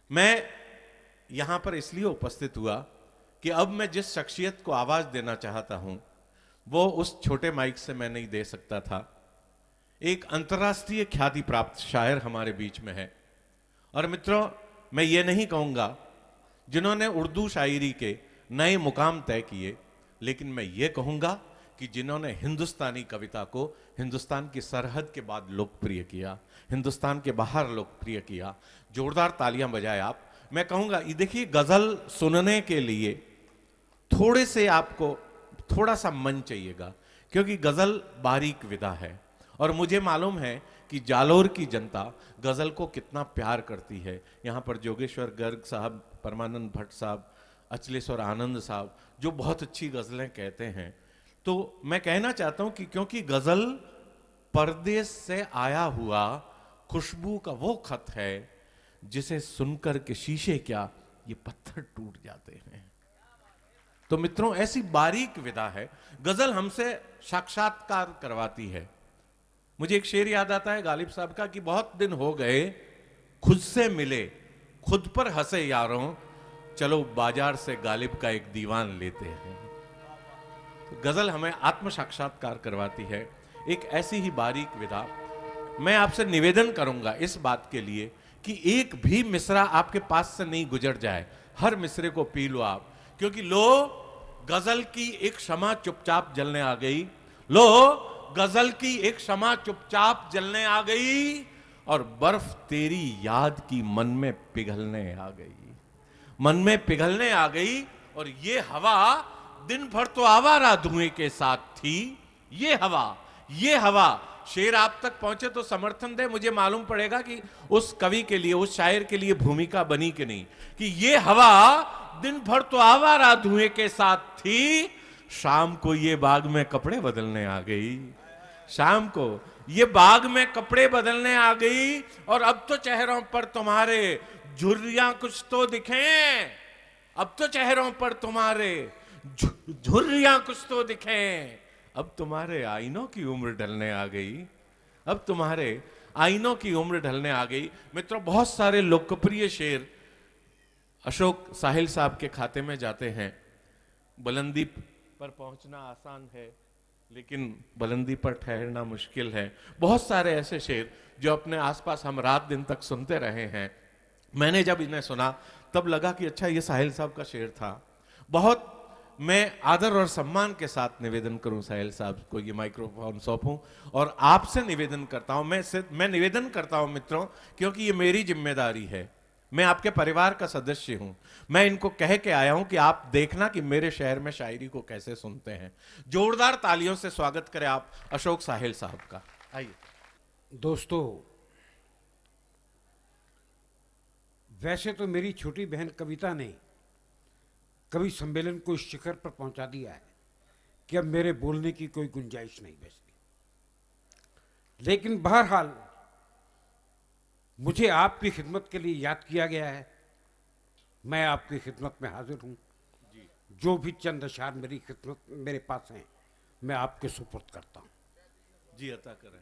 मैं यहां पर इसलिए उपस्थित हुआ कि अब मैं जिस शख्सियत को आवाज देना चाहता हूं वो उस छोटे माइक से मैं नहीं दे सकता था। एक अंतर्राष्ट्रीय ख्याति प्राप्त शायर हमारे बीच में है। और मित्रों, मैं ये नहीं कहूंगा जिन्होंने उर्दू शायरी के नए मुकाम तय किए, लेकिन मैं ये कहूंगा कि जिन्होंने हिंदुस्तानी कविता को हिंदुस्तान की सरहद के बाद लोकप्रिय किया, हिंदुस्तान के बाहर लोकप्रिय किया। जोरदार तालियां बजाए आप। मैं कहूंगा ये देखिए, गजल सुनने के लिए थोड़े से आपको थोड़ा सा मन चाहिएगा, क्योंकि गजल बारीक विधा है। और मुझे मालूम है कि जालोर की जनता गजल को कितना प्यार करती है। यहाँ पर जोगेश्वर गर्ग साहब, परमानंद भट्ट साहब, अचलेश्वर आनंद साहब जो बहुत अच्छी गजलें कहते हैं। तो मैं कहना चाहता हूं कि क्योंकि गजल परदेश से आया हुआ खुशबू का वो खत है जिसे सुनकर के शीशे क्या ये पत्थर टूट जाते हैं। तो मित्रों, ऐसी बारीक विधा है। गजल हमसे साक्षात्कार करवाती है। मुझे एक शेर याद आता है गालिब साहब का कि बहुत दिन हो गए खुद से मिले, खुद पर हंसे यारों, चलो बाजार से गालिब का एक दीवान लेते हैं। तो गजल हमें आत्म साक्षात्कार करवाती है, एक ऐसी ही बारीक विधा। मैं आपसे निवेदन करूंगा इस बात के लिए कि एक भी मिसरा आपके पास से नहीं गुजर जाए, हर मिसरे को पी लो आप। क्योंकि लो, गजल की एक क्षमा चुपचाप जलने आ गई। लो, गजल की एक क्षमा चुपचाप जलने आ गई, और बर्फ तेरी याद की मन में पिघलने आ गई, मन में पिघलने आ गई। और ये हवा दिन भर तो आवारा धुएं के साथ थी। ये हवा शेर आप तक पहुंचे तो समर्थन दे। मुझे मालूम पड़ेगा कि उस कवि के लिए, उस शायर के लिए भूमिका बनी कि नहीं, कि ये हवा दिन भर तो आवारा धुएं के साथ थी, शाम को ये बाग में कपड़े बदलने आ गई। शाम को ये बाग में कपड़े बदलने आ गई, और अब तो चेहरों पर तुम्हारे झुर्रियां कुछ तो दिखें। अब तो चेहरों पर तुम्हारे झुर्रियां कुछ तो दिखें। अब तुम्हारे आईनों की उम्र ढलने आ गई। अब तुम्हारे आईनों की उम्र ढलने आ गई। मित्रों, बहुत सारे लोकप्रिय शेर अशोक साहिल साहब के खाते में जाते हैं। बुलंदी पर पहुंचना आसान है, लेकिन बुलंदी पर ठहरना मुश्किल है। बहुत सारे ऐसे शेर जो अपने आसपास हम रात दिन तक सुनते रहे हैं। मैंने जब इन्हें सुना तब लगा कि अच्छा, ये साहिल साहब का शेर था। बहुत मैं आदर और सम्मान के साथ निवेदन करूं साहिल साहब को ये माइक्रोफोन सौंपूं, और आपसे निवेदन करता हूं, मैं निवेदन करता हूं मित्रों, क्योंकि ये मेरी जिम्मेदारी है। मैं आपके परिवार का सदस्य हूं। मैं इनको कह के आया हूं कि आप देखना कि मेरे शहर में शायरी को कैसे सुनते हैं। जोरदार तालियों से स्वागत करें आप अशोक साहिल साहब का। आइए। दोस्तों, वैसे तो मेरी छोटी बहन कविता ने कवि सम्मेलन को इस शिखर पर पहुंचा दिया है कि अब मेरे बोलने की कोई गुंजाइश नहीं बचती। लेकिन बहरहाल मुझे आपकी खिदमत के लिए याद किया गया है। मैं आपकी खिदमत में हाजिर हूं। जो भी चंद अशार मेरी खिदमत मेरे पास हैं, मैं आपके सुपुर्द करता हूं। जी, अता करें।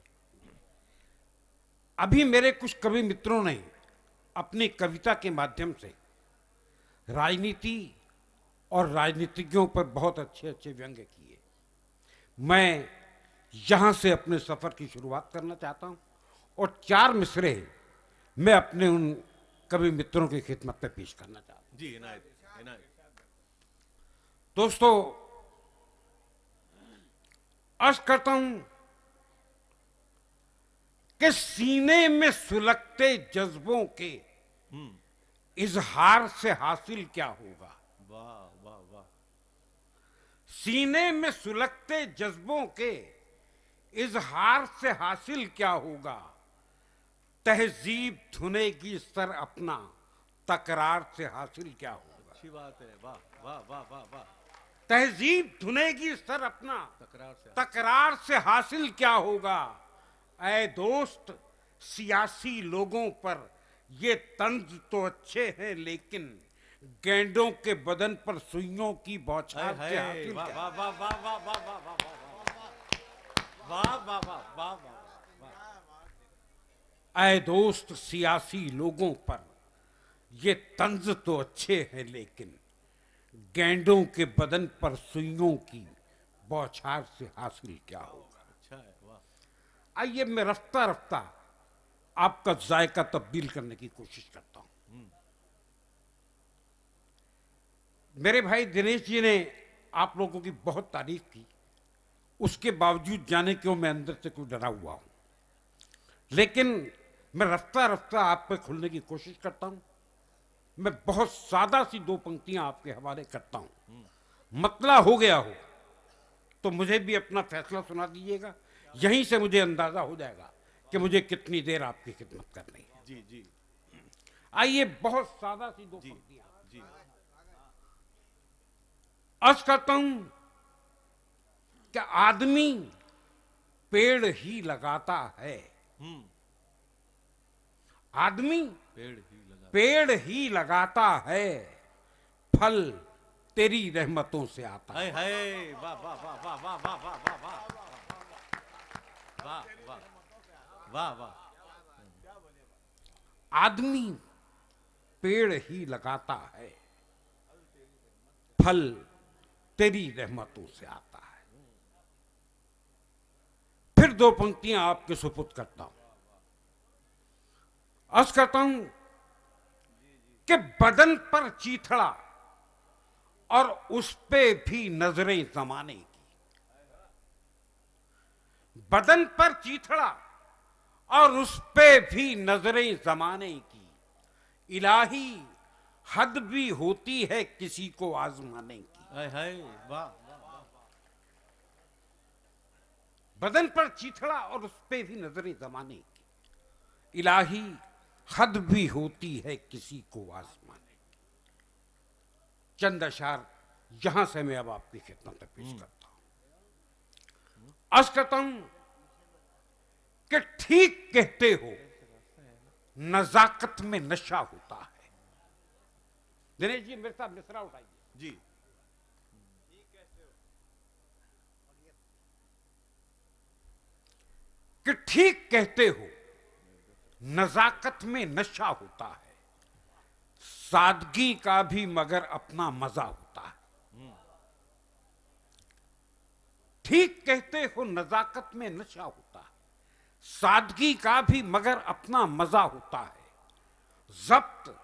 अभी मेरे कुछ कवि मित्रों ने अपनी कविता के माध्यम से राजनीति और राजनीतिज्ञों पर बहुत अच्छे अच्छे व्यंग्य किए। मैं यहां से अपने सफर की शुरुआत करना चाहता हूं, और 4 मिसरे मैं अपने उन कवि मित्रों की खिदमत में पेश करना चाहता हूं। जी, इनायत। दोस्तों, अर्ज करता हूं कि सीने में सुलगते जज्बों के इजहार से हासिल क्या होगा। वाह वाह वाह। सीने में सुलगते जज्बों के इजहार से हासिल क्या होगा। तहजीब धुनेगी सर अपना, तकरार से हासिल क्या होगा। अच्छी बात है। वाह वाह वाह वाह वाह। तहजीब धुनेगी सर अपना, तकरार से हासिल क्या होगा। ऐ दोस्त, सियासी लोगों पर ये तंज तो अच्छे हैं, लेकिन गेंडों के बदन पर सुइयों की बौछार से हासिल वाह क्या। वाह वाह वाह वाह वाह वाह वाह वाह वाह वाह वाह। ऐ दोस्त, सियासी लोगों पर ये तंज तो अच्छे हैं, लेकिन गैंडों के बदन पर सुइयों की बौछार से हासिल क्या होगा। अच्छा है, वाह। आइए मैं रफ्ता रफ्ता आपका जायका तब्दील करने की कोशिश करता हूं। मेरे भाई दिनेश जी ने आप लोगों की बहुत तारीफ की, उसके बावजूद जाने क्यों मैं अंदर से कुछ डरा हुआ हूं। लेकिन मैं रफ्ता रफ्ता आप पे खुलने की कोशिश करता हूं। मैं बहुत सादा सी दो पंक्तियां आपके हवाले करता हूं। मतला हो गया हो तो मुझे भी अपना फैसला सुना दीजिएगा। यहीं से मुझे अंदाजा हो जाएगा कि मुझे कितनी देर आपकी खिदमत करनी है। जी जी आइए बहुत सादा सी दो जी पंक्तियां जी। अर्ज करता हूं कि आदमी पेड़ ही लगाता है। आदमी पेड़ ही लगाता है, फल तेरी रहमतों से आता है। हाय हाय, वाह वाह वाह वाह वाह वाह वाह वाह वाह वाह वाह वाह। आदमी पेड़ ही लगाता है, फल तेरी रहमतों से आता है। फिर दो पंक्तियां आपके सुपुर्द करता हूं। अर्ज करता हूं कि बदन पर चीथड़ा और उस पे भी नजरें जमाने की। बदन पर चीथड़ा और उस पे भी नजरें जमाने की। इलाही हद भी होती है किसी को आजमाने की। हाय हाय, वाह। बदन पर चीथड़ा और उस पे भी नजरें जमाने की। इलाही हद भी होती है किसी को आजमाने की। चंद अशार यहां से मैं अब आपकी खिदमत में पेश करता हूं। अर्ज करता हूं कि ठीक कहते हो, नजाकत में नशा होता है। दिनेश जी मेरे साथ मिसरा उठाइए। जी कि ठीक कहते हो, नजाकत में नशा होता है, सादगी का भी मगर अपना मजा होता है। ठीक कहते हो, नजाकत में नशा होता है, सादगी का भी मगर अपना मजा होता है। जब्त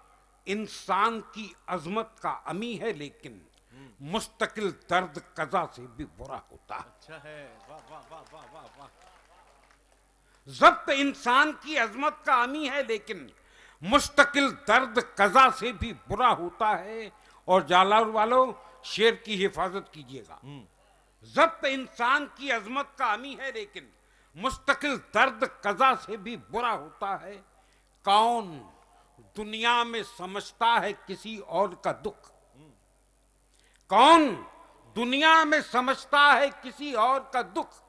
इंसान की अजमत का अमी है, लेकिन मुस्तकिल दर्द कजा से भी बुरा होता है। अच्छा है, वाह वाह वाह वाह वाह वाह। जब्त इंसान की अजमत का अमी है, लेकिन मुस्तकिल दर्द कजा से भी बुरा होता है। और जालार वालों, शेर की हिफाजत कीजिएगा। जब्त इंसान की अजमत का अमी है, लेकिन मुस्तकिल दर्द कजा से भी बुरा होता है। कौन दुनिया में समझता है किसी और का दुख। कौन दुनिया में समझता है किसी और का दुख।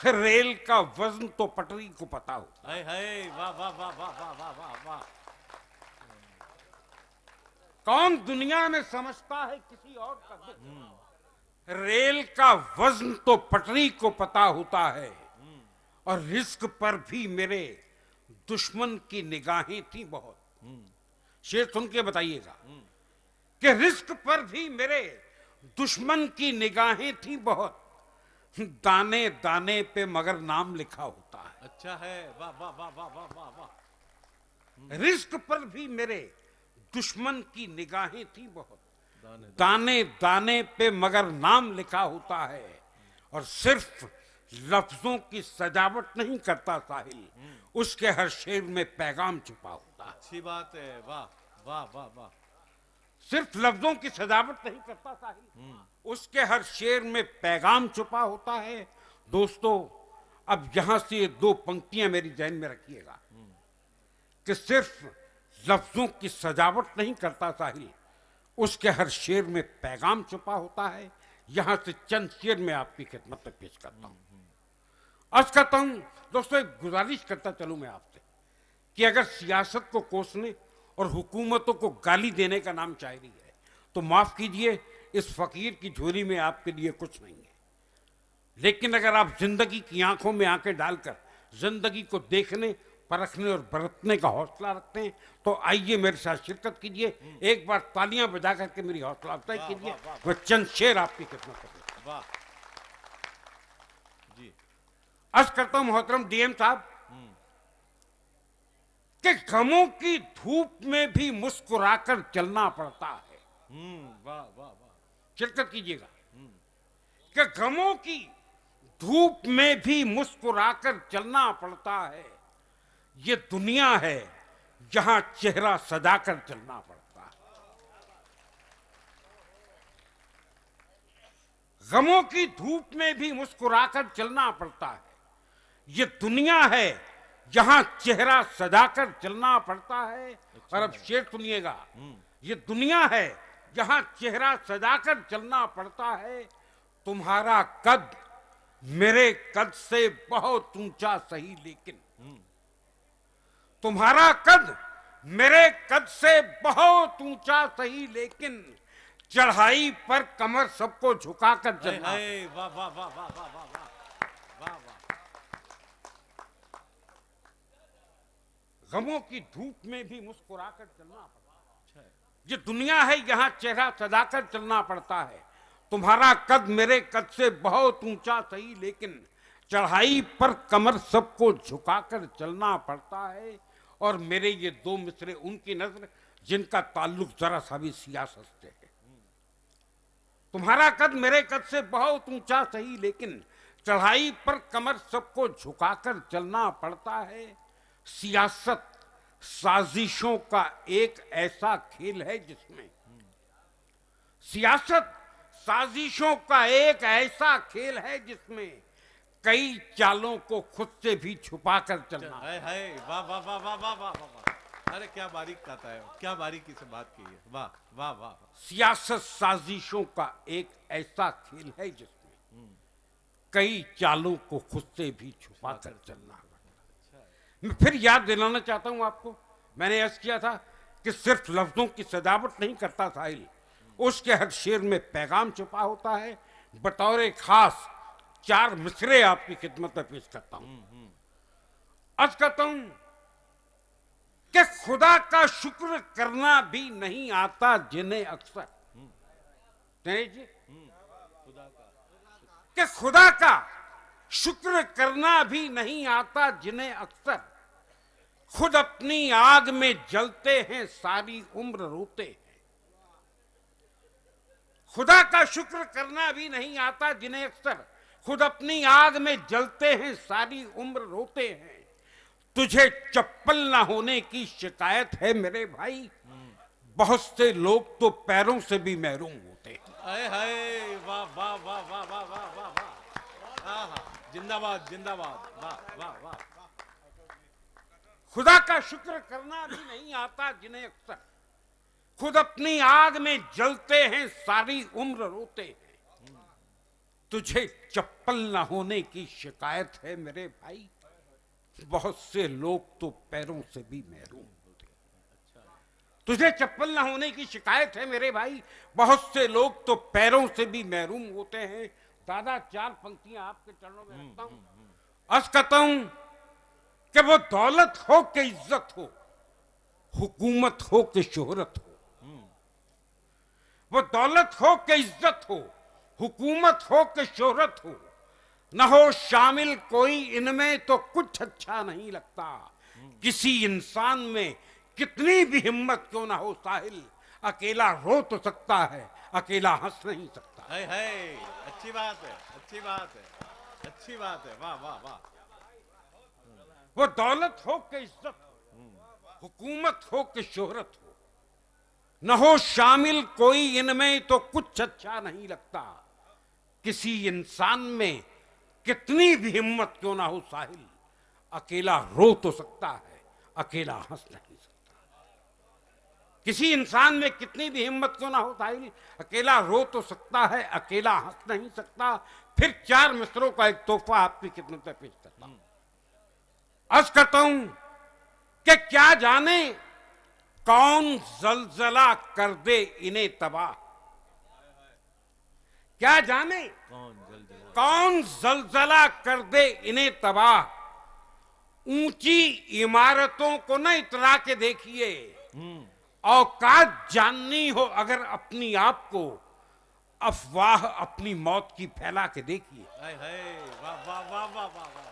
रेल का वजन तो पटरी को पता होता है। हाय हाय, वाह वाह वाह वाह वाह वाह वाह वाह। कौन दुनिया में समझता है किसी और का दुख। रेल का वजन तो पटरी को पता होता है। और रिस्क पर भी मेरे दुश्मन की निगाहें थी बहुत। शेर सुन के बताइएगा कि रिस्क पर भी मेरे दुश्मन की निगाहें थी बहुत। दाने दाने पे मगर नाम लिखा होता है। अच्छा है, वाह वाह वाह वाह वाह वाह वाह। रिस्क पर भी मेरे दुश्मन की निगाहें थी बहुत। दाने दाने दाने पे मगर नाम लिखा होता है। और सिर्फ लफ्जों की सजावट नहीं करता साहिल, उसके हर शेर में पैगाम छुपा होता है। अच्छी बात है, वाह वाह वाह वाह। सिर्फ लफ्जों की सजावट नहीं करता साहिल, उसके हर शेर में पैगाम छुपा होता है। दोस्तों, अब यहां से ये दो पंक्तियां मेरी जहन में रखिएगा कि सिर्फ लफ्जों की सजावट नहीं करता साहिल, उसके हर शेर में पैगाम छुपा होता है। यहां से चंद शेर में आपकी खिदमत में पेश करता हूं। अर्ज करता हूं दोस्तों, एक गुजारिश करता चलूं मैं आपसे कि अगर सियासत को कोसने और हुकूमतों को गाली देने का नाम शायरी है तो माफ कीजिए, इस फकीर की झोली में आपके लिए कुछ नहीं है। लेकिन अगर आप जिंदगी की आंखों में आंखें डालकर जिंदगी को देखने परखने और बरतने का हौसला रखते हैं, तो आइए मेरे साथ शिरकत कीजिए। एक बार तालियां बजा करके मेरी हौसला अफजाई कीजिए। मैं चंद शेर आपकी खिदमत करूंगा। वाह जी। अर्ज करता हूं मोहतरम डीएम साहब कि गमों की धूप में भी मुस्कुराकर चलना पड़ता है। वाह वाह वाह। शिरकत कीजिएगा कि गमों की धूप में भी मुस्कुराकर चलना पड़ता है। ये दुनिया है जहां चेहरा सजाकर चलना पड़ता है। गमों की धूप में भी मुस्कुराकर चलना पड़ता है। ये दुनिया है जहां चेहरा सजाकर चलना पड़ता है। और अब शेर सुनिएगा। ये दुनिया है जहां चेहरा सजाकर चलना पड़ता है। तुम्हारा कद मेरे कद से बहुत ऊंचा सही, लेकिन तुम्हारा कद मेरे कद से बहुत ऊंचा सही, लेकिन चढ़ाई पर कमर सबको झुकाकर चलना। वाह वाह वाह वाह वाह वाह वाह वाह। गमों की धूप में भी मुस्कुराकर चलना पड़ता है। ये दुनिया है यहाँ चेहरा सजाकर चलना पड़ता है। तुम्हारा कद मेरे कद से बहुत ऊंचा सही, लेकिन चढ़ाई पर कमर सबको झुकाकर चलना पड़ता है। और मेरे ये दो मिसरे उनकी नजर जिनका ताल्लुक जरा सा भी सियासत से है। तुम्हारा कद मेरे कद से बहुत ऊंचा सही, लेकिन चढ़ाई पर कमर सबको झुकाकर चलना पड़ता है। सियासत साजिशों का एक ऐसा खेल है जिसमें सियासत साजिशों का एक ऐसा खेल है जिसमें कई चालों को खुद से भी छुपाकर चलना। है वाह वाह वाह वाह वाह वाह वाह। अरे क्या बारीक कहता है, क्या बारीकी से बात की है। वाह वाह वाह। सियासत साजिशों का एक ऐसा खेल है जिसमें कई चालों को खुद से भी छुपाकर चलना। मैं फिर याद दिलाना चाहता हूं आपको, मैंने अर्ज किया था कि सिर्फ लफ्जों की सजावट नहीं करता साहिल, उसके हर शेर में पैगाम छुपा होता है। बतौर खास 4 मिसरे आपकी खिदमत में पेश करता हूं। अर्ज करता हूं कि खुदा का शुक्र करना भी नहीं आता जिन्हें अक्सर जी कि खुदा का शुक्र करना भी नहीं आता जिन्हें अक्सर खुद अपनी आग में जलते हैं सारी उम्र रोते हैं। खुदा का शुक्र करना भी नहीं आता जिन्हें अक्सर खुद अपनी आग में जलते हैं सारी उम्र रोते हैं। तुझे चप्पल ना होने की शिकायत है मेरे भाई, बहुत से लोग तो पैरों से भी महरूम होते हैं। हाय वाह वाह वाह वाह वाह वाह वाह वाह। जिंदाबाद जिंदाबाद। वाह वाह वाह। खुदा का शुक्र करना भी नहीं आता जिन्हें अक्सर खुद अपनी आग में जलते हैं सारी उम्र रोते हैं। तुझे चप्पल ना होने की शिकायत है मेरे भाई, बहुत से लोग तो पैरों से भी महरूम होते हैं। तुझे चप्पल ना होने की शिकायत है मेरे भाई, बहुत से लोग तो पैरों से भी महरूम होते हैं। दादा 4 पंक्तियां आपके चरणों में रखता हूं। अर्ज करता हूं कि वो दौलत हो कि इज्जत हो, हुकूमत हो कि शोहरत हो, वो दौलत हो कि इज्जत हो, हुकूमत हो कि शोहरत हो, न हो शामिल कोई इनमें तो कुछ अच्छा नहीं लगता। किसी इंसान में कितनी भी हिम्मत क्यों ना हो साहिल, अकेला रो तो सकता है, अकेला हंस नहीं सकता। है अच्छी बात है, अच्छी बात है, अच्छी बात है। वाह वाह वाह। वो दौलत हो कि इज्जत हो, हुकूमत हो कि शोहरत हो, न हो शामिल कोई इनमें तो कुछ अच्छा नहीं लगता। किसी इंसान में कितनी भी हिम्मत क्यों ना हो साहिल, अकेला रो तो सकता है, अकेला हंस नहीं सकता। किसी इंसान में कितनी भी हिम्मत क्यों ना हो साहिल, अकेला रो तो सकता है, अकेला हंस नहीं सकता। फिर 4 मिसरों का एक तोहफा आपकी खिदमत में पेश करता हूं। अर्ज करता हूं कि क्या जाने कौन जलजला कर दे इन्हें तबाह, क्या जाने कौन जलजला कर दे इन्हें तबाह। ऊंची इमारतों को न इतरा के देखिए, औकात जाननी हो अगर अपनी आप को, अफवाह अपनी मौत की फैला के देखिए। हाय हाय, वाह वाह वाह वाह वाह वाह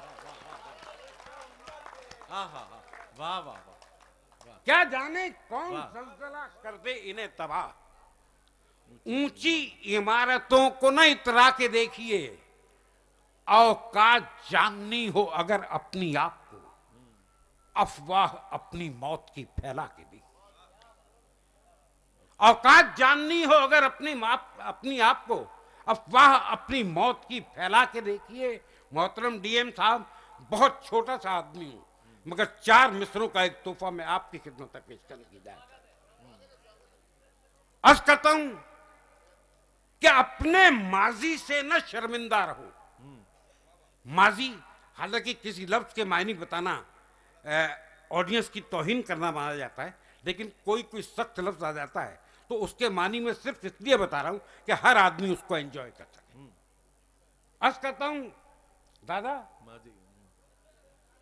वाह वाह वाह वाह। क्या जाने कौन वाह। जलजला कर दे इन्हें तबाह। ऊंची इमारतों को न इतरा के देखिए, औकात जाननी हो अगर अपनी आप को, अफवाह अपनी मौत की फैला के देखिए। औकात जाननी हो अगर अपनी आप को, अफवाह अपनी मौत की फैला के देखिए। मोहतरम डीएम साहब, बहुत छोटा सा आदमी हूं, मगर 4 मिसरों का एक तोहफा मैं आपकी खिदमत में पेश करने की दायित्व अर्ज करता हूं कि अपने माजी से न शर्मिंदा रहो। माजी, हालांकि किसी लफ्ज के मायने बताना ऑडियंस की तौहीन करना माना जाता है, लेकिन कोई कोई सख्त लफ्ज आ जाता है तो उसके मानी में सिर्फ इसलिए बता रहा हूं कि हर आदमी उसको एंजॉय कर सके। अर्ज करता हूं दादा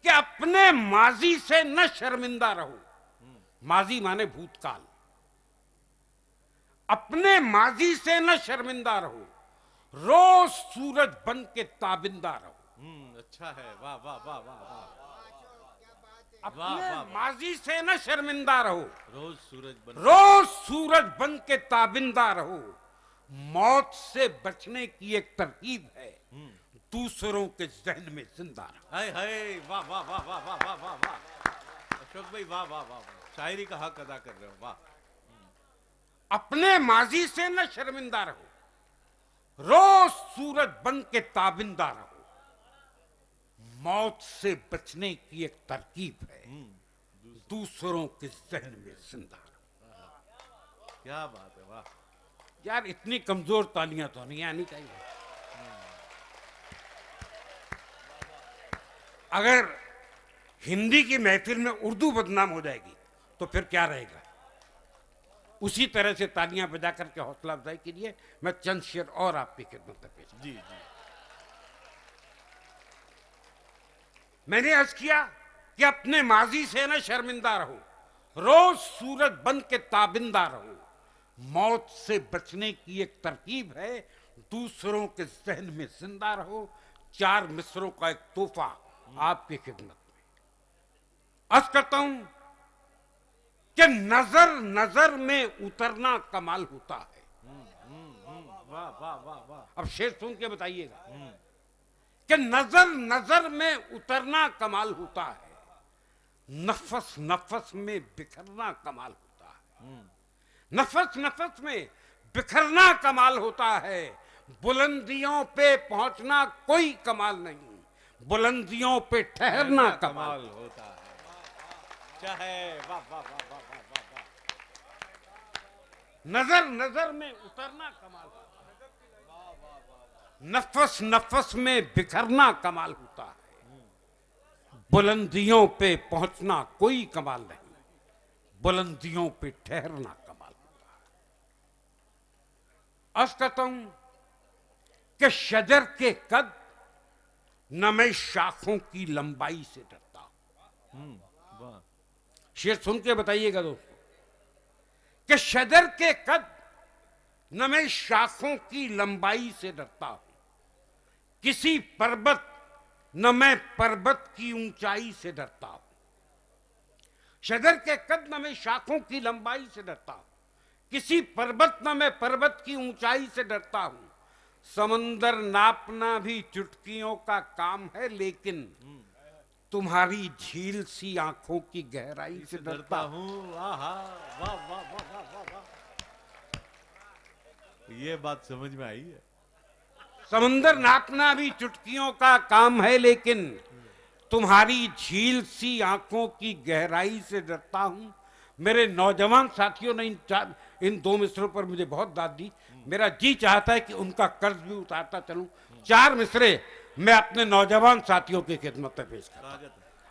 कि अपने माजी से न शर्मिंदा रहो। माजी माने भूतकाल। अपने माजी से न शर्मिंदा रहो, रोज सूरज बन के ताबिंदा रहो। अच्छा है, वाह वाह वाह वाह वाह। अपने माजी से न शर्मिंदा रहो, रोज सूरज बन के ताबिंदा रहो। मौत से बचने की एक तरकीब है, दूसरों के जहन में जिंदा रहो। हाय हाय, वाह वाह वाह वाह वाह वाह वाह वाह। अशोक भाई वाह वाह वाह, शायरी का हक अदा कर रहे हो, वाह। अपने माजी से न शर्मिंदा रहो, रोज सूरज बन के ताबिंदा रहो। मौत से बचने की एक तरकीब है, दूसरों के जहन में जिंदा रहो। क्या बात है, वाह यार, इतनी कमजोर तालियां तो नहीं आनी चाहिए। अगर हिंदी की महफिल में उर्दू बदनाम हो जाएगी तो फिर क्या रहेगा। उसी तरह से तालियां बजा करके हौसला अफजाई के लिए मैं चंद शेर और आपकी खिदमत में पेश। जी जी। मैंने अर्ज किया कि अपने माजी से न शर्मिंदा रहो, रोज सूरज बन के ताबिंदा रहो। मौत से बचने की एक तरकीब है, दूसरों के जहन में जिंदा रहो। 4 मिसरों का एक तोहफा आपकी खिदमत में अर्ज करता हूं कि नजर नजर में उतरना कमाल होता है। वाह वाह वाह वाह। अब शेर सुन के बताइएगा कि नजर नजर में उतरना कमाल होता है, नफस नफस में बिखरना कमाल होता है। नफस नफस में बिखरना कमाल होता है, बुलंदियों पे पहुंचना कोई कमाल नहीं, बुलंदियों पे ठहरना कमाल होता है। क्या है, वाह वाह वाह वाह वाह वाह। नजर नजर में उतरना कमाल होता है, नफस नफस में बिखरना कमाल होता है, बुलंदियों पे पहुंचना कोई कमाल नहीं, बुलंदियों पे ठहरना कमाल होता है। अर्ज करता हूं कि शजर के कद न मैं शाखों की लंबाई से डरता हूं। वाह। शेर सुन के बताइएगा दोस्तों कि शजर के कद न मैं शाखों की लंबाई से डरता हूं, किसी पर्वत न मैं पर्वत की ऊंचाई से डरता हूं। शजर के कद न मैं शाखों की लंबाई से डरता हूं, किसी पर्वत न मैं पर्वत की ऊंचाई से डरता हूं। समंदर नापना भी चुटकियों का काम है, लेकिन तुम्हारी झील सी आंखों की गहराई से डरता हूं। वाह वाह वाह वाह वाह वाह। ये बात समझ में आई है। समंदर नापना भी चुटकियों का काम है, लेकिन तुम्हारी झील सी आंखों की गहराई से डरता हूं। मेरे नौजवान साथियों ने इन 2 मिसरों पर मुझे बहुत दाद दी। मेरा जी चाहता है कि उनका कर्ज भी उतारता चलूं। 4 मिसरे मैं अपने नौजवान साथियों की खिदमत में पेश करता हूं।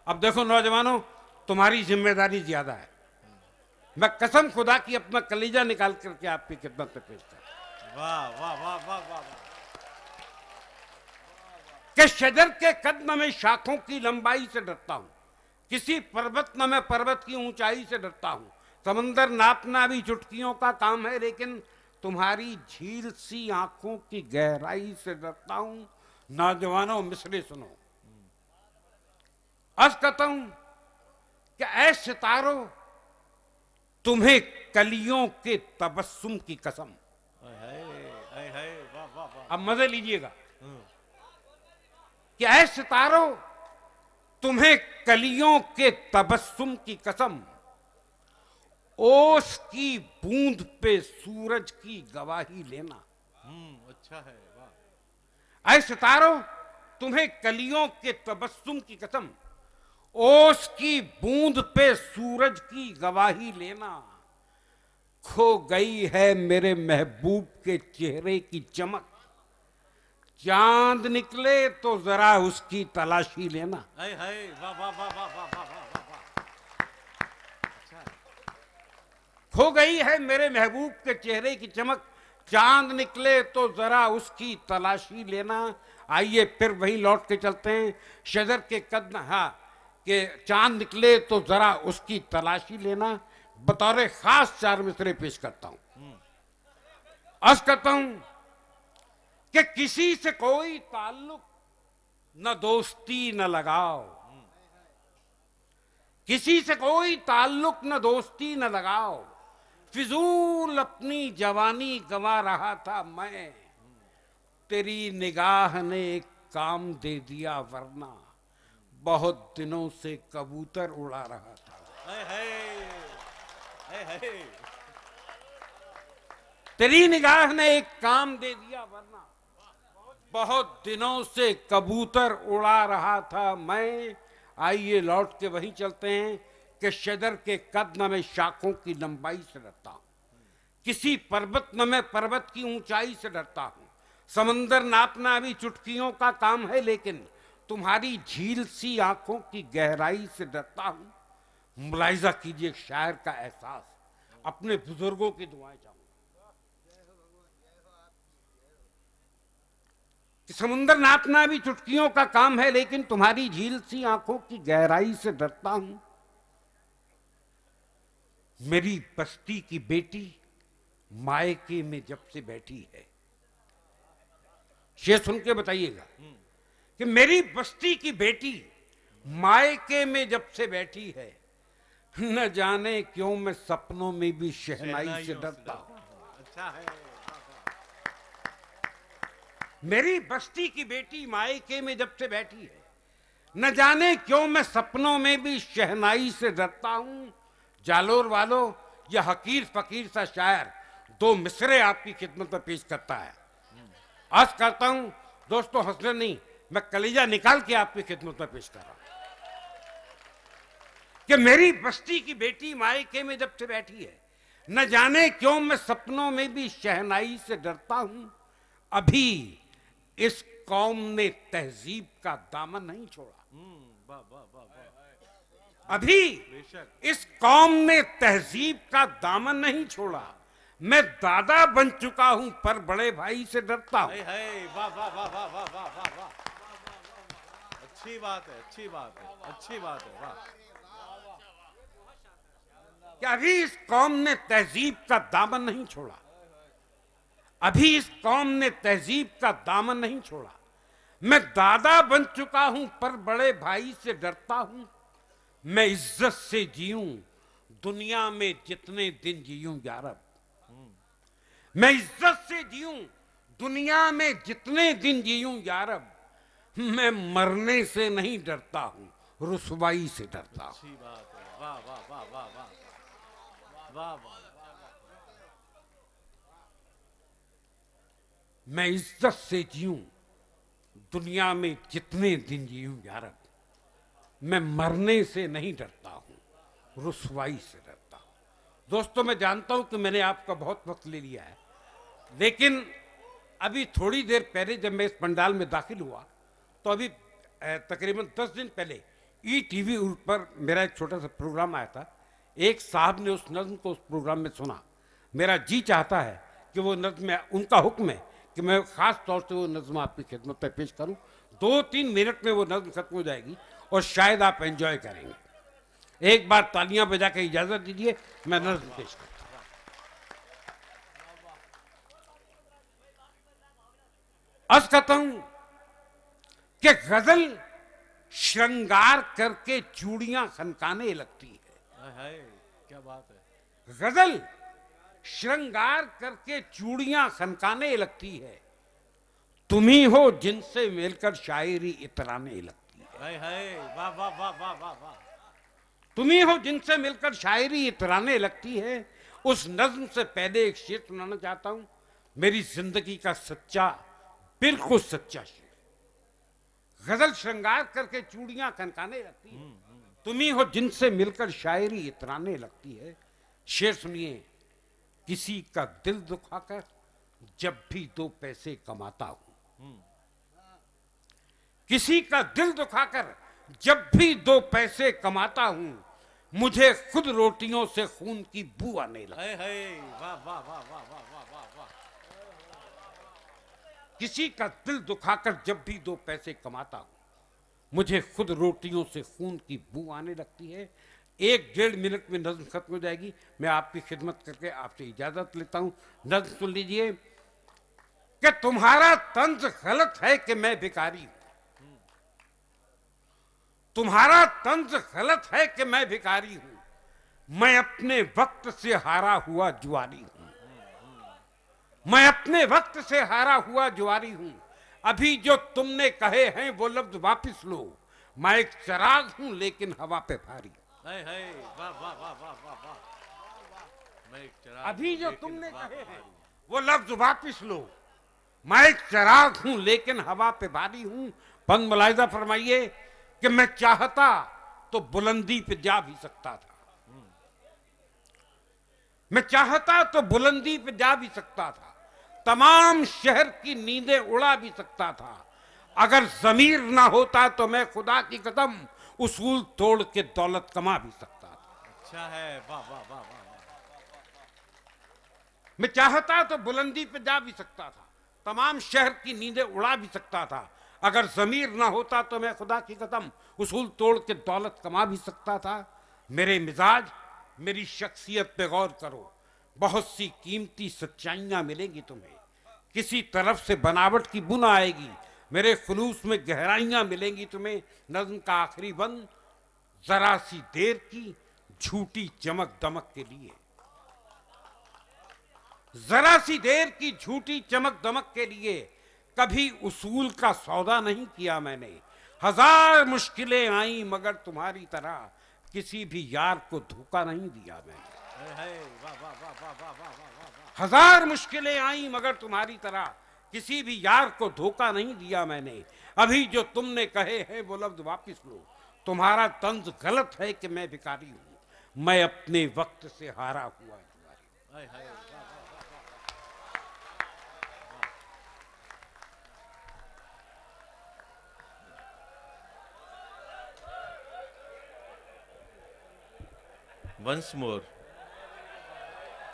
अब देखो नौजवानों, तुम्हारी जिम्मेदारी ज्यादा है। मैं कसम खुदा की अपना कलीजा निकाल करके आपकी खिदमत में पेश करता हूं। वाह वाह वाह वाह वाह। कि शजर के कद में शाखों की लंबाई से डरता हूं, किसी पर्वत न मैं पर्वत की ऊंचाई से डरता हूं, समंदर नापना भी चुटकियों का काम है, लेकिन तुम्हारी झील सी आंखों की गहराई से डरता हूं। नौजवानों मिसरे सुनो। अर्ज करता हूं कि ऐ सितारों, तुम्हें कलियों के तबस्सुम की कसम। वाह वाह वाह। अब मजे लीजिएगा कि ऐ सितारों, तुम्हें कलियों के तबस्सुम की कसम, ओस की बूंद पे सूरज की गवाही लेना। अच्छा है, वाह। ऐ सितारों, तुम्हें कलियों के तबस्सुम की कसम, ओस की बूंद पे सूरज की गवाही लेना। खो गई है मेरे महबूब के चेहरे की चमक, चांद निकले तो जरा उसकी तलाशी लेना। हाय हाय, वाह वाह वाह वाह वाह वाह वाह वाह। अच्छा है। खो गई है मेरे महबूब के चेहरे की चमक, चांद निकले तो जरा उसकी तलाशी लेना। आइए फिर वहीं लौट के चलते हैं। शजर के कद हाँ कि चांद निकले तो जरा उसकी तलाशी लेना। बतौर खास 4 मिसरे पेश करता हूं। अर्ज करता हूं कि किसी से कोई ताल्लुक न दोस्ती न लगाओ, किसी से कोई ताल्लुक न दोस्ती न लगाओ, फिजूल अपनी जवानी गंवा रहा था मैं, तेरी निगाह ने एक काम दे दिया वरना बहुत दिनों से कबूतर उड़ा रहा था। हाय हाय, हाय हाय। तेरी निगाह ने एक काम दे दिया वरना बहुत दिनों से कबूतर उड़ा रहा था मैं। आइए लौट के वहीं चलते हैं कि शजर के कद न मैं शाखों की लंबाई से डरता हूं, किसी पर्वत न मैं पर्वत की ऊंचाई से डरता हूं, समंदर नापना भी चुटकियों का काम है, लेकिन तुम्हारी झील सी आंखों की गहराई से डरता हूं। मुलाहिजा कीजिए शायर का एहसास, अपने बुजुर्गों की दुआएं चाहूंगा कि समुंदर नापना भी चुटकियों का काम है, लेकिन तुम्हारी झील सी आंखों की गहराई से डरता हूं। मेरी बस्ती की बेटी मायके में जब से बैठी है, शेर सुन के बताइएगा कि मेरी बस्ती की बेटी मायके में जब से बैठी है, न जाने क्यों मैं सपनों में भी शहनाई से डरता हूं। अच्छा है। मेरी बस्ती की बेटी मायके में जब से बैठी है, न जाने क्यों मैं सपनों में भी शहनाई से डरता हूं। जालोर वालों, यह हकीर फकीर सा शायर 2 मिसरे आपकी खिदमत में पेश करता है। आज करता हूं दोस्तों, हंसने नहीं, मैं कलेजा निकाल के आपकी खिदमत में पेश कर रहा हूं कि मेरी बस्ती की बेटी मायके में जब से बैठी है, न जाने क्यों मैं सपनों में भी शहनाई से डरता हूं। अभी इस कौम ने तहजीब का दामन नहीं छोड़ा, वाह वाह वाह वाह। अभी इस कौम ने तहजीब का दामन नहीं छोड़ा। मैं दादा बन चुका हूं पर बड़े भाई से डरता हूं। हाय हाय, वाह वाह वाह वाह वाह वाह वाह वाह। अच्छी बात है, अच्छी बात है, अच्छी बात है, वाह। कि अभी इस कौम ने तहजीब का दामन नहीं छोड़ा, अभी इस कौम ने तहजीब का दामन नहीं छोड़ा। मैं दादा बन चुका हूं पर बड़े भाई से डरता हूं। मैं इज्जत से जीऊं दुनिया में जितने दिन जीऊं यारब, मैं इज्जत से जीऊं दुनिया में जितने दिन जीऊं यारब। मैं मरने से नहीं डरता हूं, रुसवाई से डरता हूं। अच्छी बात है, वाह वाह वाह वाह वाह वाह वाह। मैं इज्जत से जीऊं दुनिया में जितने दिन जीऊं यारब। मैं मरने से नहीं डरता हूं, रुसवाई से डरता हूं। दोस्तों, मैं जानता हूं कि मैंने आपका बहुत वक्त ले लिया है, लेकिन अभी थोड़ी देर पहले जब मैं इस पंडाल में दाखिल हुआ तो अभी तकरीबन 10 दिन पहले ETV पर मेरा एक छोटा सा प्रोग्राम आया था। एक साहब ने उस नज्म को उस प्रोग्राम में सुना। मेरा जी चाहता है कि वो नज्म, उनका हुक्म है कि मैं खास तौर से वो नज्म आपकी खिदमत में पेश करूं। 2-3 मिनट में वो नज्म खत्म हो जाएगी और शायद आप एंजॉय करेंगे। एक बार तालियां बजा के इजाजत दीजिए, मैं नज्म पेश करता हूं। अर्ज करता हूं कि गजल श्रृंगार करके चूड़ियां खनकाने लगती है। क्या बात है। गजल श्रृंगार करके चूड़ियां खनकाने लगती है, तुम्ही हो जिनसे मिलकर शायरी इतराने लगती है। हाय हाय, वाह वाह वाह वाह वाह वाह। तुम्ही हो जिनसे मिलकर शायरी इतराने लगती है। उस नज्म से पहले एक शेर सुनाना चाहता हूं, मेरी जिंदगी का सच्चा, बिल्कुल सच्चा शेर। गजल श्रृंगार करके चूड़ियां खनकाने लगती है, तुम्ही हो जिनसे मिलकर शायरी इतराने लगती है। शेर सुनिए। किसी का दिल दुखाकर जब भी दो पैसे कमाता हूं, किसी का दिल दुखाकर जब भी दो पैसे कमाता हूं, मुझे खुद रोटियों से खून की बू आने लगती है। हाय हाय, वाह वाह वाह वाह वाह वाह वाह वाह। किसी का दिल दुखाकर जब भी दो पैसे कमाता हूं, मुझे खुद रोटियों से खून की बू आने लगती है। 1-1.5 मिनट में नज्म खत्म हो जाएगी। मैं आपकी खिदमत करके आपसे इजाजत लेता हूं। नज्म सुन लीजिए कि तुम्हारा तंज गलत है कि मैं भिखारी हूं, तुम्हारा तंज गलत है कि मैं भिखारी हूं, मैं अपने वक्त से हारा हुआ जुआरी हूं, मैं अपने वक्त से हारा हुआ जुआरी हूं। अभी जो तुमने कहे हैं वो लफ्ज वापिस लो, मैं एक चिराग हूं लेकिन हवा पे भारी। हाय हाय, वाह वाह वाह वाह वाह वाह। मैं एक चिराग अभी जो लेकिन तुमने वाह कहे वाह हैं वाह। वो लफ्ज वापिस लो, मैं एक चिराग हूं लेकिन हवा पे भारी हूं। बंद मुलाहिजा फरमाइए कि मैं चाहता तो बुलंदी पे जा भी सकता था, मैं चाहता तो बुलंदी पे जा भी सकता था, तमाम शहर की नींदें उड़ा भी सकता था। अगर जमीर ना होता तो मैं खुदा की कसम उसूल तोड़ के दौलत कमा भी सकता था। अच्छा है, वाह वाह वाह वाह वाह। मैं चाहता तो बुलंदी पे जा भी सकता था, तमाम शहर की नींदें उड़ा भी सकता था। अगर जमीर ना होता तो मैं खुदा की कसम उसूल तोड़ के दौलत कमा भी सकता था। मेरे मिजाज, मेरी शख्सियत पे गौर करो, बहुत सी कीमती सच्चाइयां मिलेंगी तुम्हें, किसी तरफ से बनावट की बुन आएगी, मेरे खुलूस में गहराइयां मिलेंगी तुम्हें। नज्म का आखिरी बंद, जरा सी देर की झूठी चमक दमक के लिए, जरा सी देर की झूठी चमक दमक के लिए कभी उसूल का सौदा नहीं किया मैंने। 1000 मुश्किलें आई मगर तुम्हारी तरह किसी भी यार को धोखा नहीं दिया मैंने। हाय हाय, वाह वाह वाह वाह वाह वाह वाह वाह। 1000 मुश्किलें आई मगर तुम्हारी तरह किसी भी यार को धोखा नहीं दिया मैंने। अभी जो तुमने कहे हैं वो लफ्ज वापिस लो, तुम्हारा तंज गलत है कि मैं भिखारी हूं, मैं अपने वक्त से हारा हुआ जुआरी हूं। हाय हाय, वाह वाह वाह वाह। वंस मोर,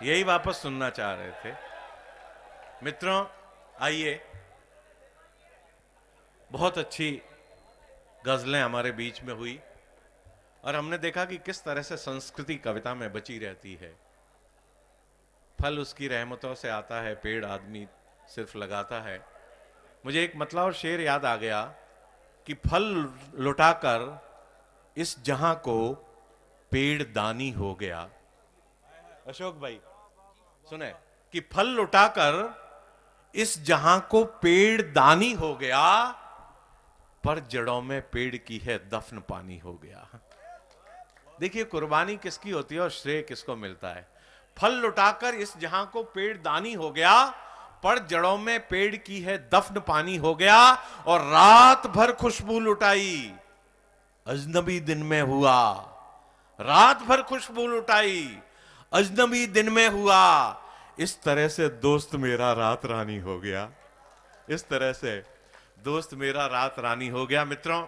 यही वापस सुनना चाह रहे थे। मित्रों आइए, बहुत अच्छी गजलें हमारे बीच में हुई और हमने देखा कि किस तरह से संस्कृति कविता में बची रहती है। फल उसकी रहमतों से आता है, पेड़ आदमी सिर्फ लगाता है। मुझे एक मतलब और शेर याद आ गया कि फल लुटाकर इस जहां को पेड़ दानी हो गया। अशोक भाई सुने कि फल लुटाकर इस जहां को पेड़ दानी हो गया, पर जड़ों में पेड़ की है दफन पानी हो गया। देखिए कुर्बानी किसकी होती है और श्रेय किसको मिलता है। फल लुटाकर इस जहां को पेड़ दानी हो गया, पर जड़ों में पेड़ की है दफन पानी हो गया। और रात भर खुशबू लुटाई अजनबी दिन में हुआ, रात भर खुशबू लुटाई अजनबी दिन में हुआ। इस तरह से दोस्त मेरा रात रानी हो गया, इस तरह से दोस्त मेरा रात रानी हो गया। मित्रों